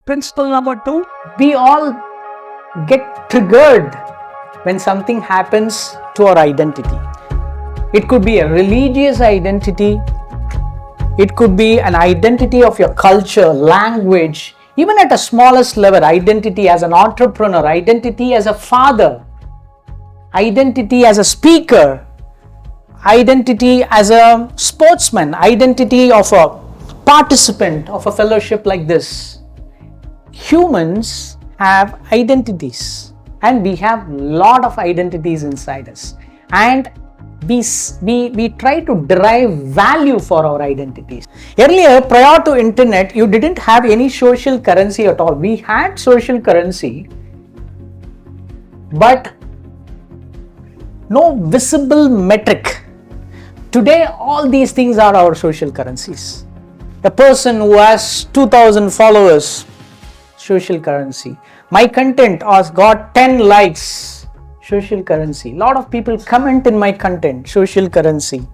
Principle number 2, we all get triggered when something happens to our identity. It could be a religious identity, it could be an identity of your culture, language, even at a smallest level, identity as an entrepreneur, identity as a father, identity as a speaker, identity as a sportsman, identity of a participant of a fellowship like this. Humans have identities, and we have a lot of identities inside us, and we try to derive value for our identities. Earlier, prior to internet, you didn't have any social currency at all. We had social currency, but no visible metric. Today, all these things are our social currencies. A person who has 2,000 followers, social currency. My content has got 10 likes, social currency. A lot of people comment in my content, social currency.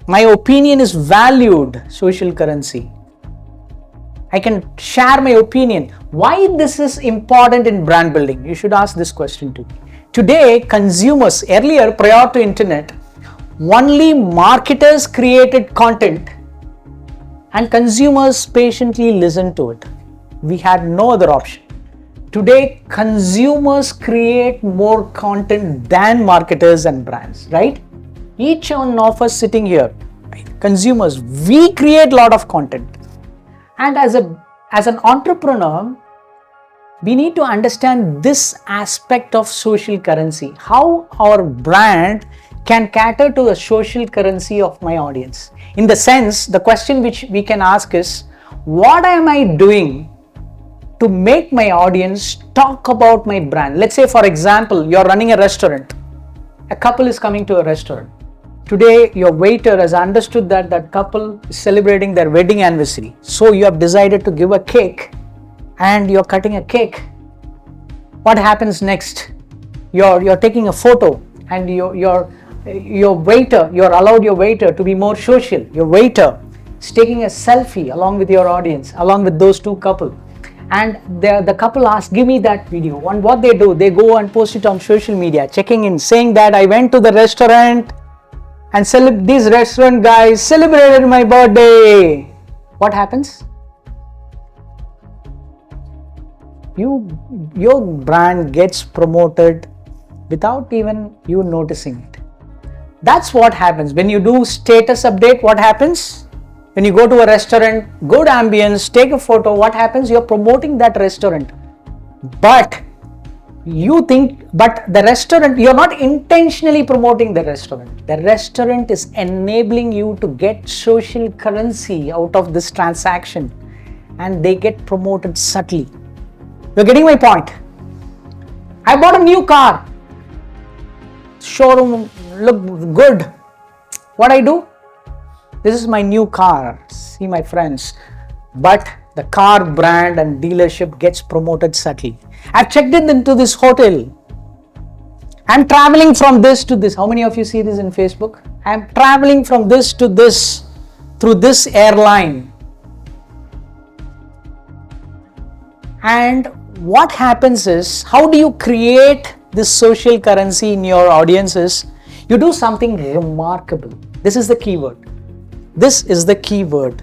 My opinion is valued, social currency. I can share my opinion. Why this is important in brand building? You should ask this question to me. Today, consumers, earlier prior to internet, only marketers created content and consumers patiently listened to it. We had no other option. Today, consumers create more content than marketers and brands, right? Each one of us sitting here, consumers, we create a lot of content. And as an entrepreneur, we need to understand this aspect of social currency, how our brand can cater to the social currency of my audience. In the sense, the question which we can ask is, what am I doing to make my audience talk about my brand? Let's say, for example, you're running a restaurant. A couple is coming to a restaurant. Today, your waiter has understood that that couple is celebrating their wedding anniversary. So you have decided to give a cake and you're cutting a cake. What happens next? You're taking a photo and your waiter, you're allowed your waiter to be more social. Your waiter is taking a selfie along with your audience, along with those two couples. And the couple asks, give me that video. And what they do, they go and post it on social media, checking in, saying that I went to the restaurant and these restaurant guys celebrated my birthday. What happens? Your brand gets promoted without even you noticing it. That's what happens. When you do status update, what happens? When you go to a restaurant, good ambience, take a photo, what happens? You're promoting that restaurant. But the restaurant, you're not intentionally promoting the restaurant. The restaurant is enabling you to get social currency out of this transaction, and they get promoted subtly. You're getting my point? I bought a new car. Showroom look good. What I do? This is my new car. See my friends. But the car brand and dealership gets promoted subtly. I've checked in into this hotel. I'm traveling from this to this. How many of you see this in Facebook? I'm traveling from this to this through this airline. And what happens is, how do you create this social currency in your audiences? You do something remarkable. This is the keyword. This is the keyword.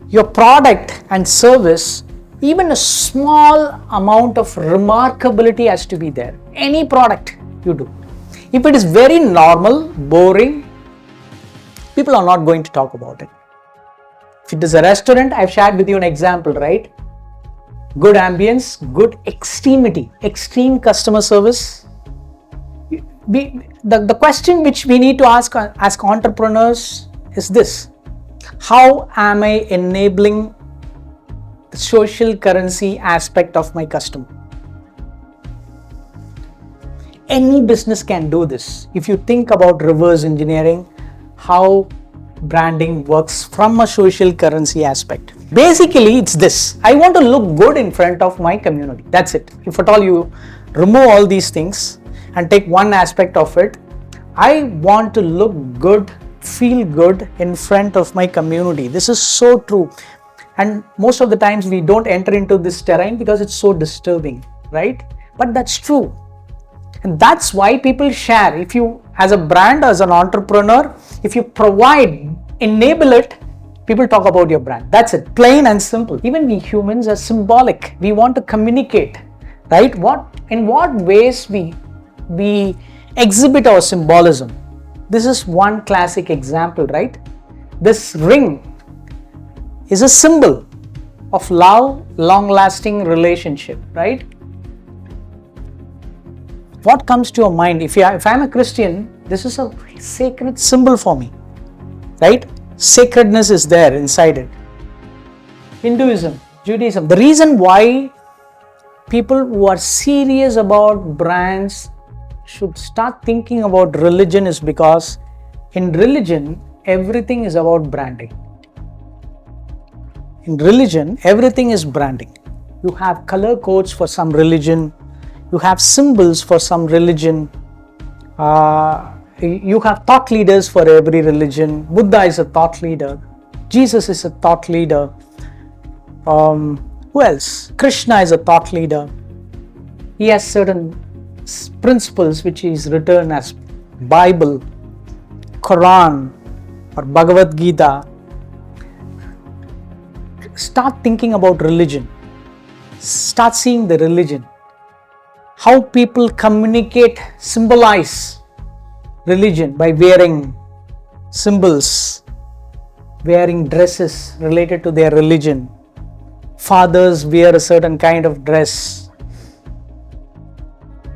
Your product and service, even a small amount of remarkability has to be there. Any product you do. If it is very normal, boring, people are not going to talk about it. If it is a restaurant, I've shared with you an example, right? Good ambience, good extreme customer service. The question which we need to ask entrepreneurs is this: how am I enabling the social currency aspect of my customer? Any business can do this. If you think about reverse engineering, how branding works from a social currency aspect. Basically, it's this. I want to look good in front of my community. That's it. If at all you remove all these things and take one aspect of it, I want to look good, feel good in front of my community. This is so true. And most of the times we don't enter into this terrain because it's so disturbing, right? But that's true. And that's why people share. If you, as a brand, as an entrepreneur, if you provide, enable it, people talk about your brand. That's it, plain and simple. Even we humans are symbolic. We want to communicate, right? In what ways we exhibit our symbolism. This is one classic example, right? This ring is a symbol of love, long-lasting relationship, right? What comes to your mind? If I'm a Christian, this is a sacred symbol for me, right? Sacredness is there inside it. Hinduism, Judaism. The reason why people who are serious about brands should start thinking about religion is because in religion, everything is about branding. In religion, everything is branding. You have color codes for some religion. You have symbols for some religion. You have thought leaders for every religion. Buddha is a thought leader. Jesus is a thought leader. Who else? Krishna is a thought leader. He has certain principles which is written as Bible, Quran or Bhagavad Gita. Start thinking about religion. Start seeing the religion. How people communicate, symbolize religion by wearing symbols, wearing dresses related to their religion. Fathers wear a certain kind of dress,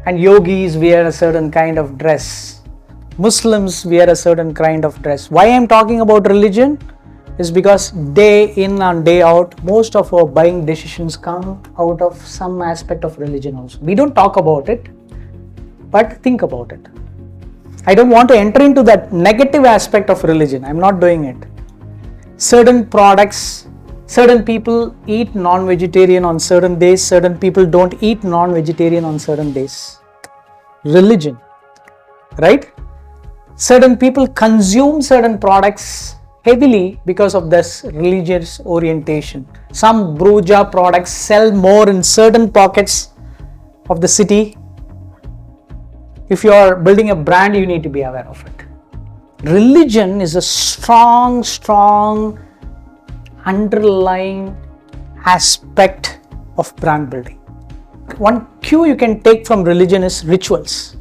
and yogis wear a certain kind of dress. Muslims wear a certain kind of dress. Why I am talking about religion is because day in and day out, most of our buying decisions come out of some aspect of religion also. We don't talk about it, but think about it. I don't want to enter into that negative aspect of religion. I'm not doing it. Certain products, certain people eat non-vegetarian on certain days, certain people don't eat non-vegetarian on certain days. Religion, right? Certain people consume certain products heavily because of this religious orientation. Some Bruja products sell more in certain pockets of the city. If you are building a brand, you need to be aware of it. Religion is a strong underlying aspect of brand building. One cue you can take from religion is rituals.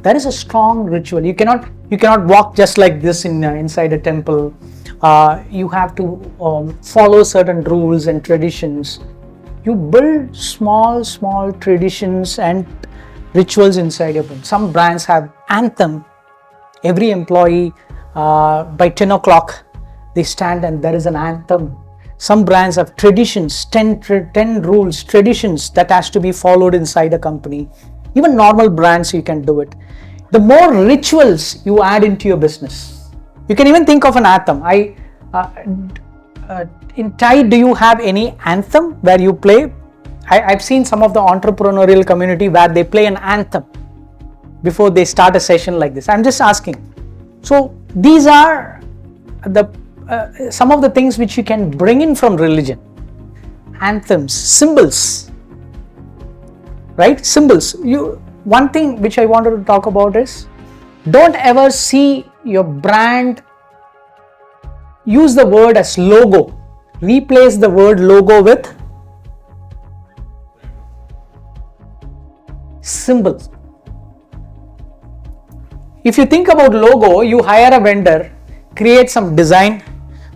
There is a strong ritual. You cannot walk just like this inside a temple. You have to follow certain rules and traditions. You build small traditions and rituals inside your brand. Some brands have anthem. Every employee by 10 o'clock they stand and there is an anthem. Some brands have traditions, 10 rules, traditions that has to be followed inside a company. Even normal brands, you can do it. The more rituals you add into your business, you can even think of an anthem. In Thai, do you have any anthem where you play? I've seen some of the entrepreneurial community where they play an anthem before they start a session like this. I'm just asking. So these are some of the things which you can bring in from religion. Anthems, symbols, right? Symbols. One thing which I wanted to talk about is, don't ever see your brand use the word as logo. Replace the word logo with symbol. If you think about logo, you hire a vendor, create some design,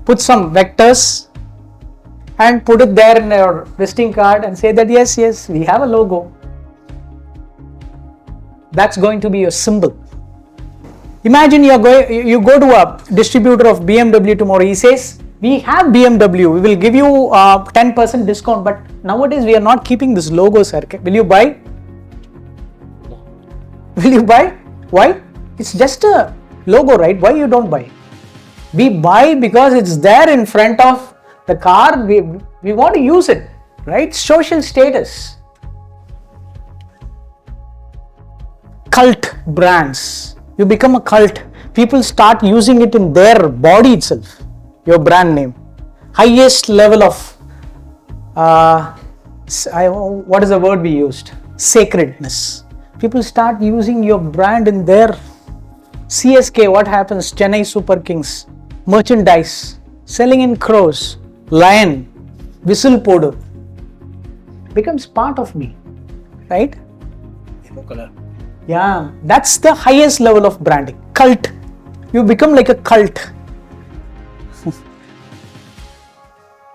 put some vectors and put it there in your visiting card and say that yes, we have a logo. That's going to be your symbol. Imagine you go to a distributor of BMW tomorrow. He says, we have BMW, we will give you 10% discount, but nowadays we are not keeping this logo, sir. Will you buy? Will you buy? Why? It's just a logo, right? Why you don't buy? We buy because it's there in front of the car. We want to use it, right? Social status. Cult brands. You become a cult. People start using it in their body itself. Your brand name. highest level of, what is the word we used? Sacredness. People start using your brand in their CSK, what happens? Chennai Super Kings, merchandise, selling in crores, lion, whistle poder, becomes part of me, right? Yeah, that's the highest level of branding. Cult. You become like a cult.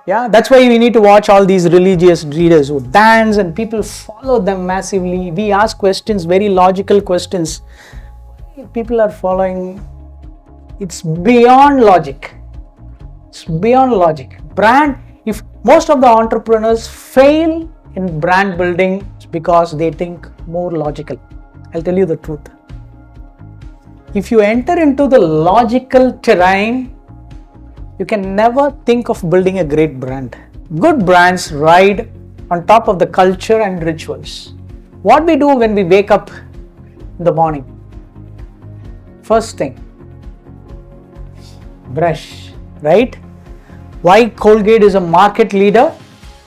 Yeah, that's why we need to watch all these religious leaders who dance and people follow them massively. We ask questions, very logical questions. People are following. It's beyond logic. It's beyond logic. Brand, if most of the entrepreneurs fail in brand building, it's because they think more logical. I'll tell you the truth. If you enter into the logical terrain, you can never think of building a great brand. Good brands ride on top of the culture and rituals. What we do when we wake up in the morning? First thing, brush, right? Why Colgate is a market leader?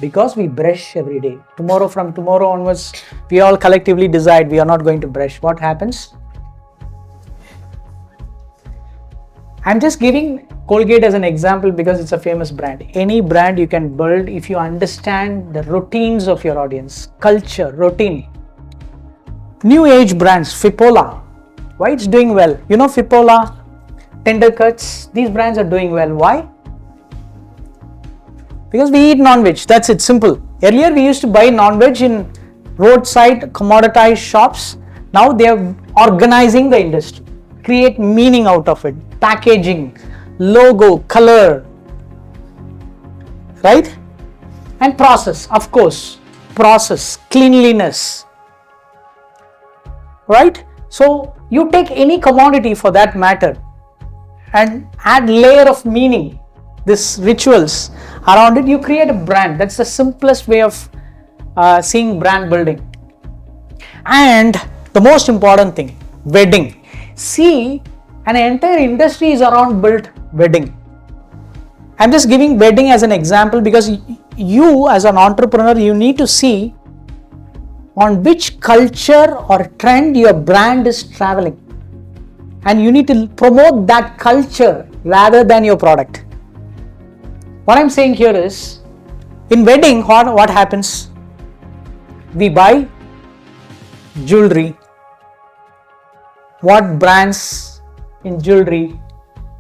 Because we brush every day. From tomorrow onwards, we all collectively decide we are not going to brush. What happens? I'm just giving Colgate as an example because it's a famous brand. Any brand you can build if you understand the routines of your audience, culture, routine. New age brands, Fipola. Why it's doing well? You know Fipola, Tender Cuts, these brands are doing well. Why? Because we eat non-veg, that's it, simple. Earlier we used to buy non-veg in roadside commoditized shops. Now they are organizing the industry, create meaning out of it, packaging, logo, color, right? And process, of course, process, cleanliness, right? So you take any commodity for that matter and add layer of meaning, this rituals around it, you create a brand. That's the simplest way of seeing brand building. And the most important thing, wedding. See, an entire industry is around built wedding. I'm just giving wedding as an example because you as an entrepreneur, you need to see on which culture or trend your brand is traveling. And you need to promote that culture rather than your product. What I'm saying here is, in wedding, what happens? We buy jewelry. What brands in jewelry?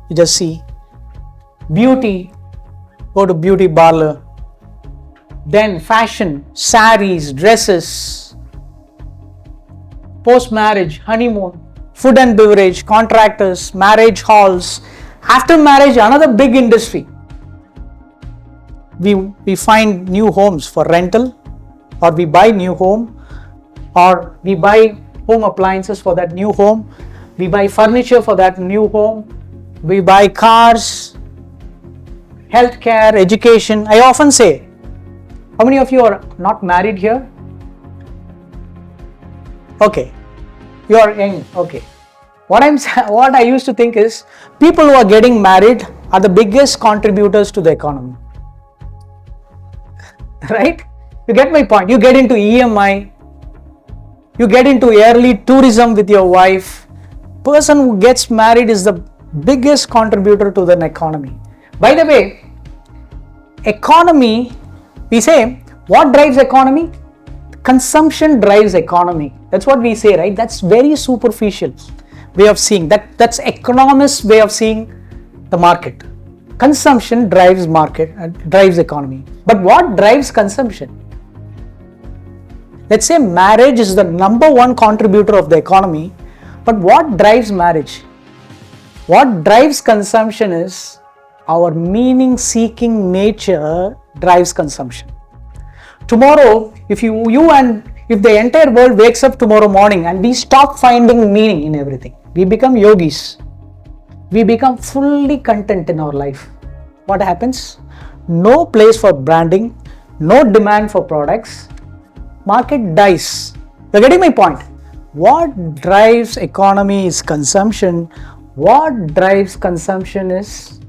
You just see. Beauty, go to beauty parlor. Then fashion, saris, dresses. Post-marriage, honeymoon, food and beverage, contractors, marriage halls. After marriage, another big industry. We find new homes for rental, or we buy new home, or we buy home appliances for that new home. We buy furniture for that new home. We buy cars, healthcare, education. I often say, how many of you are not married here? Okay, you are young. Okay. What I used to think is, people who are getting married are the biggest contributors to the economy. Right? You get my point. You get into EMI. You get into yearly tourism with your wife. Person who gets married is the biggest contributor to the economy. By the way, economy, we say, what drives economy? Consumption drives economy. That's what we say, right? That's very superficial way of seeing. That's economist way of seeing the market. Consumption drives drives economy. But what drives consumption? Let's say marriage is the number one contributor of the economy, but what drives marriage? What drives consumption is our meaning-seeking nature drives consumption. Tomorrow, if the entire world wakes up tomorrow morning and we stop finding meaning in everything, we become yogis. We become fully content in our life. What happens? No place for branding, no demand for products, market dies. You're getting my point? What drives economy is consumption. What drives consumption is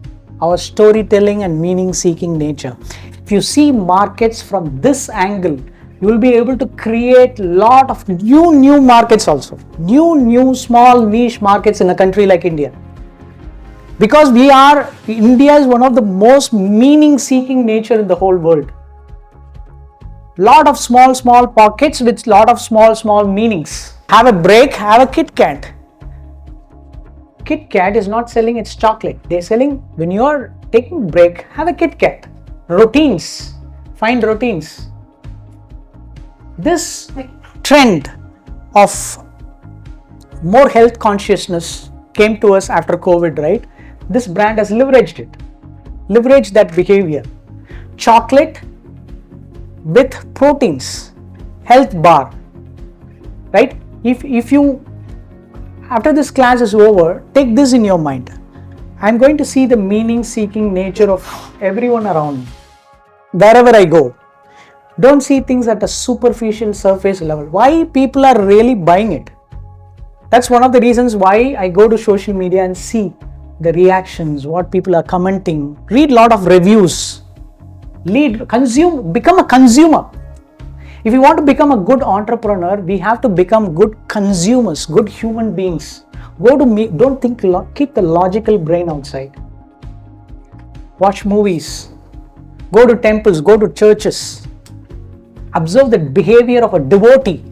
our storytelling and meaning-seeking nature. If you see markets from this angle, you will be able to create a lot of new markets also. New small niche markets in a country like India. Because India is one of the most meaning-seeking nature in the whole world. Lot of small pockets with lot of small meanings. Have a break, have a Kit Kat. Kit Kat is not selling its chocolate. They're selling, when you're taking break, have a Kit Kat. Routines, find routines. This trend of more health consciousness came to us after COVID, right? This brand has leveraged it. Leveraged that behavior. Chocolate with proteins, health bar, right? If you, after this class is over, take this in your mind. I'm going to see the meaning-seeking nature of everyone around me. Wherever I go, don't see things at a superficial surface level. Why people are really buying it? That's one of the reasons why I go to social media and see the reactions, what people are commenting, read a lot of reviews, become a consumer. If you want to become a good entrepreneur, we have to become good consumers, good human beings. Don't think, keep the logical brain outside. Watch movies, go to temples, go to churches. Observe the behavior of a devotee.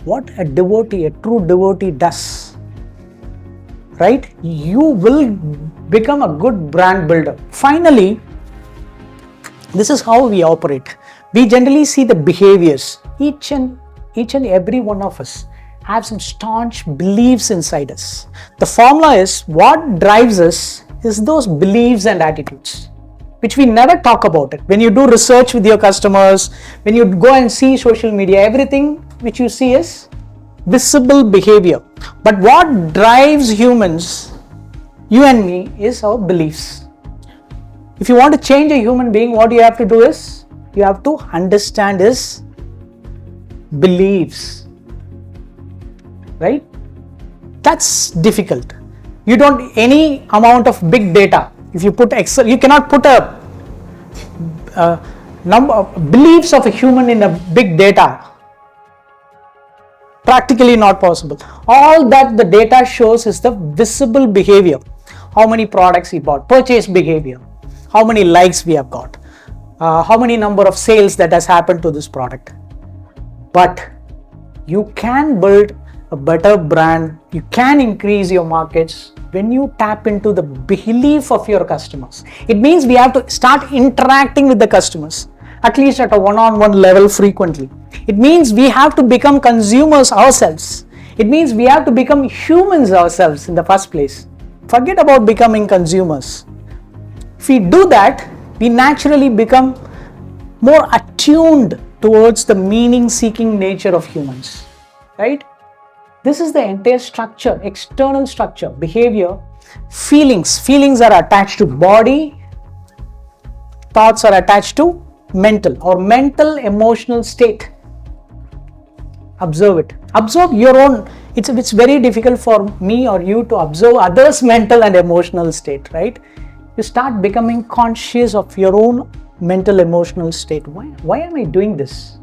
What a true devotee does. Right? You will become a good brand builder. Finally, this is how we operate. We generally see the behaviors. Each and every one of us have some staunch beliefs inside us. The formula is, what drives us is those beliefs and attitudes, which we never talk about it. When you do research with your customers, when you go and see social media, everything which you see is visible behavior. But what drives humans, you and me, is our beliefs. If you want to change a human being, what you have to do is, you have to understand his beliefs. Right? That's difficult. You don't, any amount of big data, if you put Excel, you cannot put a number of beliefs of a human in a big data. Practically not possible. All that the data shows is the visible behavior. How many products he bought, purchase behavior, how many likes we have got, how many number of sales that has happened to this product. But you can build a better brand, you can increase your markets when you tap into the belief of your customers. It means we have to start interacting with the customers, at least at a one-on-one level frequently. It means we have to become consumers ourselves. It means we have to become humans ourselves in the first place. Forget about becoming consumers. If we do that, we naturally become more attuned towards the meaning-seeking nature of humans, right? This is the entire structure, external structure, behavior, feelings. Feelings are attached to body, thoughts are attached to mental or mental emotional state. Observe it. Observe your own. It's very difficult for me or you to observe others' mental and emotional state, right? You start becoming conscious of your own mental emotional state. Why am I doing this?